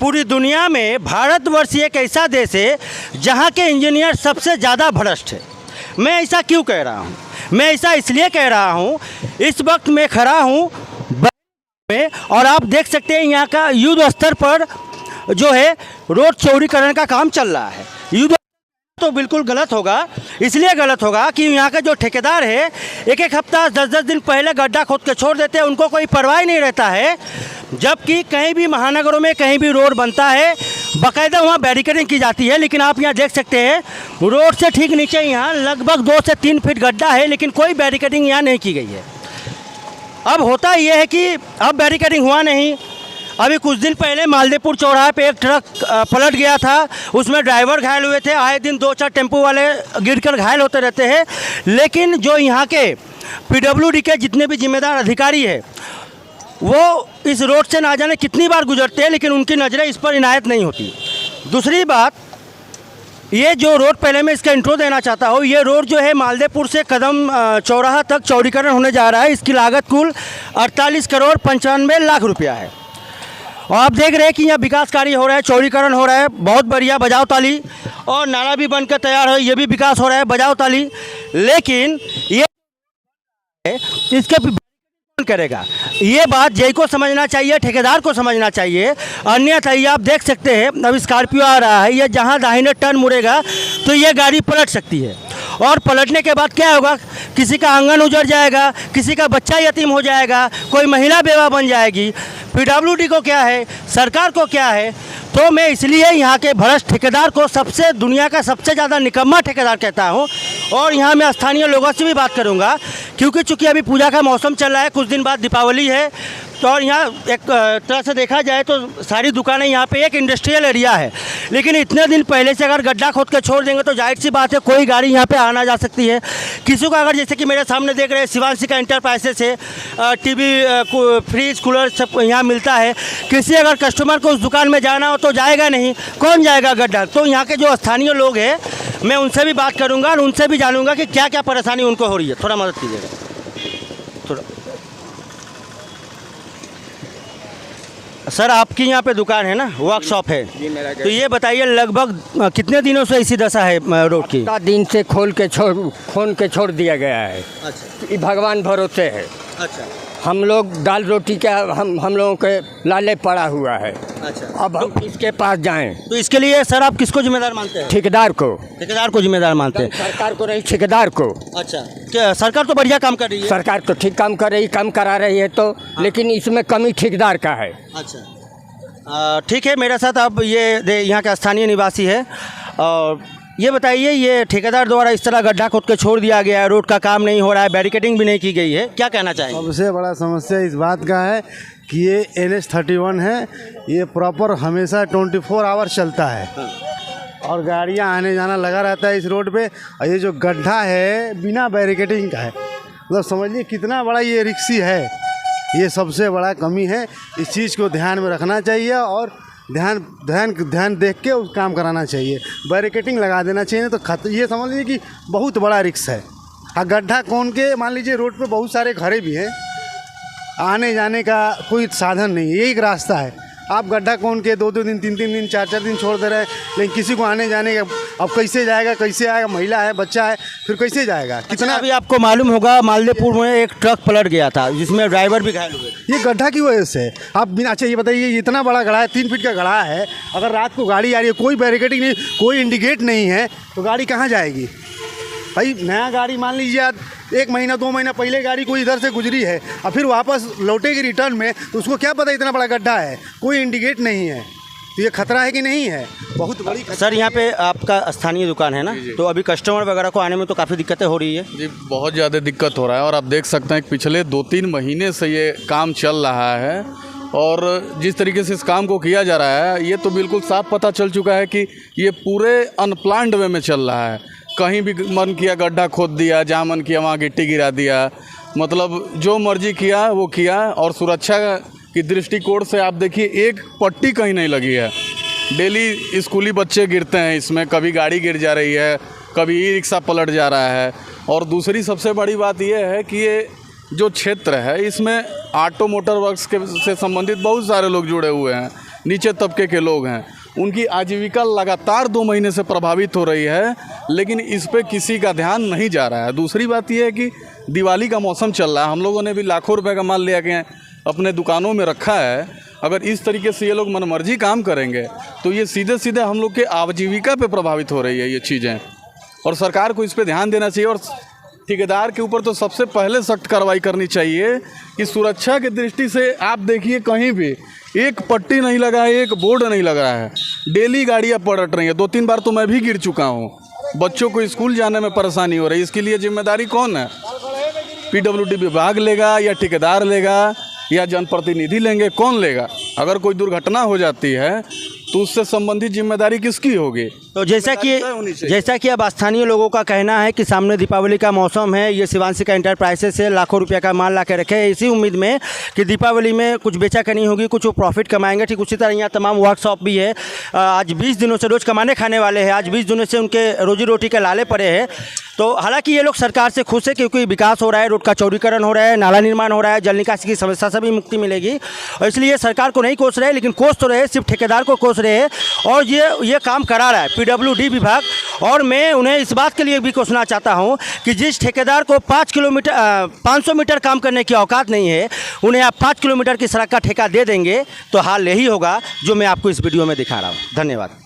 पूरी दुनिया में भारतवर्ष एक ऐसा देश है जहाँ के इंजीनियर सबसे ज़्यादा भ्रष्ट है। मैं ऐसा क्यों कह रहा हूँ? मैं ऐसा इसलिए कह रहा हूँ, इस वक्त मैं खड़ा हूँ में और आप देख सकते हैं यहाँ का युद्ध स्तर पर जो है रोड चौड़ीकरण का काम चल रहा है। युद्ध तो बिल्कुल गलत होगा, इसलिए गलत होगा कि यहाँ का जो ठेकेदार है एक एक हफ्ता 10-10 दिन पहले गड्ढा खोद के छोड़ देते हैं, उनको कोई परवाह नहीं रहता है। जबकि कहीं भी महानगरों में कहीं भी रोड बनता है बाकायदा वहाँ बैरिकेडिंग की जाती है, लेकिन आप यहाँ देख सकते हैं रोड से ठीक नीचे यहाँ लगभग 2 से 3 फीट गड्ढा है, लेकिन कोई बैरिकेडिंग यहाँ नहीं की गई है। अब होता यह है कि अब बैरिकेडिंग हुआ नहीं। अभी कुछ दिन पहले मालदेपुर चौराहे पे एक ट्रक पलट गया था, उसमें ड्राइवर घायल हुए थे। आए दिन 2-4 टेम्पो वाले गिरकर घायल होते रहते हैं, लेकिन जो यहाँ के पीडब्ल्यूडी के जितने भी जिम्मेदार अधिकारी है वो इस रोड से ना जाने कितनी बार गुजरते हैं, लेकिन उनकी नज़रें इस पर इनायत नहीं होती। दूसरी बात, ये जो रोड, पहले मैं इसका इंट्रो देना चाहता हूँ। ये रोड जो है मालदेपुर से कदम चौराहा तक चौड़ीकरण होने जा रहा है। इसकी लागत कुल 48 करोड़ 95 लाख रुपया है। और आप देख रहे हैं कि यहाँ विकास कार्य हो रहा है, चौड़ीकरण हो रहा है, बहुत बढ़िया, बजाओ ताली। और नाला भी बनकर तैयार है, ये भी विकास हो रहा है, बजाओ ताली। लेकिन ये इसके कौन करेगा? ये बात जेई को समझना चाहिए, ठेकेदार को समझना चाहिए। अन्यथा ये आप देख सकते हैं अब स्कॉर्पियो आ रहा है, ये जहाँ दाहिने टर्न मुड़ेगा तो ये गाड़ी पलट सकती है, और पलटने के बाद क्या होगा? किसी का आंगन उजड़ जाएगा, किसी का बच्चा यतीम हो जाएगा, कोई महिला बेवा बन जाएगी। पीडब्ल्यूडी को क्या है, सरकार को क्या है? तो मैं इसलिए यहाँ के भ्रष्ट ठेकेदार को दुनिया का सबसे ज़्यादा निकम्मा ठेकेदार कहता हूँ। और यहाँ मैं स्थानीय लोगों से भी बात करूँगा, क्योंकि चूँकि अभी पूजा का मौसम चल रहा है, कुछ दिन बाद दीपावली है। तो और यहाँ एक तरह से देखा जाए तो सारी दुकानें, यहाँ पे एक इंडस्ट्रियल एरिया है, लेकिन इतने दिन पहले से अगर गड्ढा खोद के छोड़ देंगे तो जाहिर सी बात है कोई गाड़ी यहाँ पे आना जा सकती है। किसी को अगर, जैसे कि मेरे सामने देख रहे हैं शिवांशी का इंटरप्राइजेस है, टीवी फ्रिज कूलर सब यहाँ मिलता है। किसी अगर कस्टमर को उस दुकान में जाना हो तो जाएगा नहीं, कौन जाएगा गड्ढा? तो यहाँ के जो स्थानीय लोग हैं मैं उनसे भी बात करूँगा और उनसे भी जानूँगा कि क्या क्या परेशानी उनको हो रही है। थोड़ा मदद कीजिएगा थोड़ा। सर, आपकी यहाँ पे दुकान है ना, वर्कशॉप है, तो ये बताइए लगभग कितने दिनों से इसी दशा है रोड की? 7 दिन से खोल के छोड़ दिया गया है। अच्छा, ये भगवान भरोसे है। अच्छा, हम लोग दाल रोटी का हम लोगों के लाले पड़ा हुआ है। अच्छा, अब हम किसके पास जाएं? तो इसके लिए सर आप किसको जिम्मेदार मानते हैं? ठेकेदार को। ठेकेदार को जिम्मेदार मानते हैं? सरकार को नहीं, ठेकेदार को। अच्छा, क्या सरकार तो बढ़िया काम कर रही है? सरकार तो ठीक काम कर रही, काम करा रही है तो, लेकिन इसमें कमी ठेकेदार का है। अच्छा, ठीक है। मेरे साथ अब ये यहाँ का स्थानीय निवासी है, और ये बताइए, ये ठेकेदार द्वारा इस तरह गड्ढा खोद के छोड़ दिया गया है, रोड का काम नहीं हो रहा है, बैरिकेडिंग भी नहीं की गई है, क्या कहना चाहेंगे? सबसे बड़ा समस्या इस बात का है कि ये NH-31 है, ये प्रॉपर हमेशा 24 आवर चलता है और गाड़ियां आने जाना लगा रहता है इस रोड पे। और ये जो गड्ढा है बिना बैरिकेडिंग का है, मतलब समझिए कितना बड़ा ये रिक्सी है। ये सबसे बड़ा कमी है, इस चीज़ को ध्यान में रखना चाहिए और ध्यान देख के उस काम कराना चाहिए। बैरिकेडिंग लगा देना चाहिए, तो ये समझ लीजिए कि बहुत बड़ा रिक्स है। और गड्ढा कौन के, मान लीजिए रोड पे बहुत सारे घरे भी हैं, आने जाने का कोई साधन नहीं है, यही एक रास्ता है। आप गड्ढा कौन के 2-2 दिन 3-3 दिन 4-4 दिन छोड़ दे रहे हैं, लेकिन किसी को आने जाने का अब कैसे जाएगा, कैसे आएगा? महिला है, बच्चा है, फिर कैसे जाएगा? कितना? अभी आपको मालूम होगा मालदेपुर में एक ट्रक पलट गया था जिसमें ड्राइवर भी घायल हुए। ये गड्ढा की वजह से आप बिना, अच्छा ये बताइए, इतना बड़ा गड्ढा है, 3 फीट का गड्ढा है, अगर रात को गाड़ी आ रही है, कोई बैरिकेडिंग नहीं, कोई इंडिकेट नहीं है, तो गाड़ी कहाँ जाएगी भाई? नया गाड़ी मान लीजिए आज 1 महीना 2 महीना पहले गाड़ी कोई इधर से गुजरी है और फिर वापस लौटेगी रिटर्न में, तो उसको क्या पता इतना बड़ा गड्ढा है, कोई इंडिकेट नहीं है, तो ये खतरा है कि नहीं है? बहुत बड़ी सर, यहाँ पे आपका स्थानीय दुकान है ना, तो अभी कस्टमर वगैरह को आने में तो काफ़ी दिक्कतें हो रही है? जी, बहुत ज़्यादा दिक्कत हो रहा है, और आप देख सकते हैं कि पिछले 2-3 महीने से ये काम चल रहा है, और जिस तरीके से इस काम को किया जा रहा है, ये तो बिल्कुल साफ पता चल चुका है कि ये पूरे अनप्लान्ड वे में चल रहा है। कहीं भी मन किया गड्ढा खोद दिया, जहाँ मन किया वहाँ गिट्टी गिरा दिया, मतलब जो मर्जी किया वो किया। और सुरक्षा की दृष्टिकोण से आप देखिए, एक पट्टी कहीं नहीं लगी है। डेली स्कूली बच्चे गिरते हैं इसमें, कभी गाड़ी गिर जा रही है, कभी ई रिक्शा पलट जा रहा है। और दूसरी सबसे बड़ी बात यह है कि ये जो क्षेत्र है इसमें ऑटो मोटर वर्क्स के से संबंधित बहुत सारे लोग जुड़े हुए हैं। नीचे तबके के लोग हैं, उनकी आजीविका लगातार 2 महीने से प्रभावित हो रही है, लेकिन इस पे किसी का ध्यान नहीं जा रहा है। दूसरी बात यह है कि दिवाली का मौसम चल रहा है, हम लोगों ने भी लाखों रुपए का माल ले आके अपने दुकानों में रखा है। अगर इस तरीके से ये लोग मनमर्जी काम करेंगे तो ये सीधे सीधे हम लोग के आजीविका पे प्रभावित हो रही है ये चीज़ें, और सरकार को इस पे ध्यान देना चाहिए। और ठेकेदार के ऊपर तो सबसे पहले सख्त कार्रवाई करनी चाहिए कि सुरक्षा की दृष्टि से आप देखिए कहीं भी एक पट्टी नहीं लगा है, एक बोर्ड नहीं लगा है, डेली गाड़ियाँ पलट रही हैं। 2-3 बार तो मैं भी गिर चुका हूँ, बच्चों को स्कूल जाने में परेशानी हो रही है। इसके लिए जिम्मेदारी कौन है? PWD विभाग लेगा या ठेकेदार लेगा या जनप्रतिनिधि लेंगे? कौन लेगा? अगर कोई दुर्घटना हो जाती है तो उससे संबंधित जिम्मेदारी किसकी होगी? तो जैसा कि अब स्थानीय लोगों का कहना है कि सामने दीपावली का मौसम है, ये शिवांशिका इंटरप्राइजेस से लाखों रुपए का माल ला के रखे हैं इसी उम्मीद में कि दीपावली में कुछ बेचा करनी होगी, कुछ वो प्रॉफिट कमाएंगे। ठीक उसी तरह यहाँ तमाम वर्कशॉप भी है। आज 20 दिनों से रोज़ कमाने खाने वाले हैं, आज 20 दिनों से उनके रोजी रोटी के लाले पड़े हैं। तो हालांकि ये लोग सरकार से खुश है क्योंकि विकास हो रहा है, रोड का चौड़ीकरण हो रहा है, नाला निर्माण हो रहा है, जल निकासी की समस्या से भी मुक्ति मिलेगी, और इसलिए सरकार को नहीं कोस रहे, लेकिन कोस तो रहे, सिर्फ ठेकेदार को कोस रहे हैं। और ये काम करा रहा है PWD विभाग। और मैं उन्हें इस बात के लिए भी कोसना चाहता हूं कि जिस ठेकेदार को 500 मीटर काम करने की औकात नहीं है, उन्हें आप 5 किलोमीटर की सड़क का ठेका दे देंगे तो हाल यही होगा जो मैं आपको इस वीडियो में दिखा रहा हूं। धन्यवाद।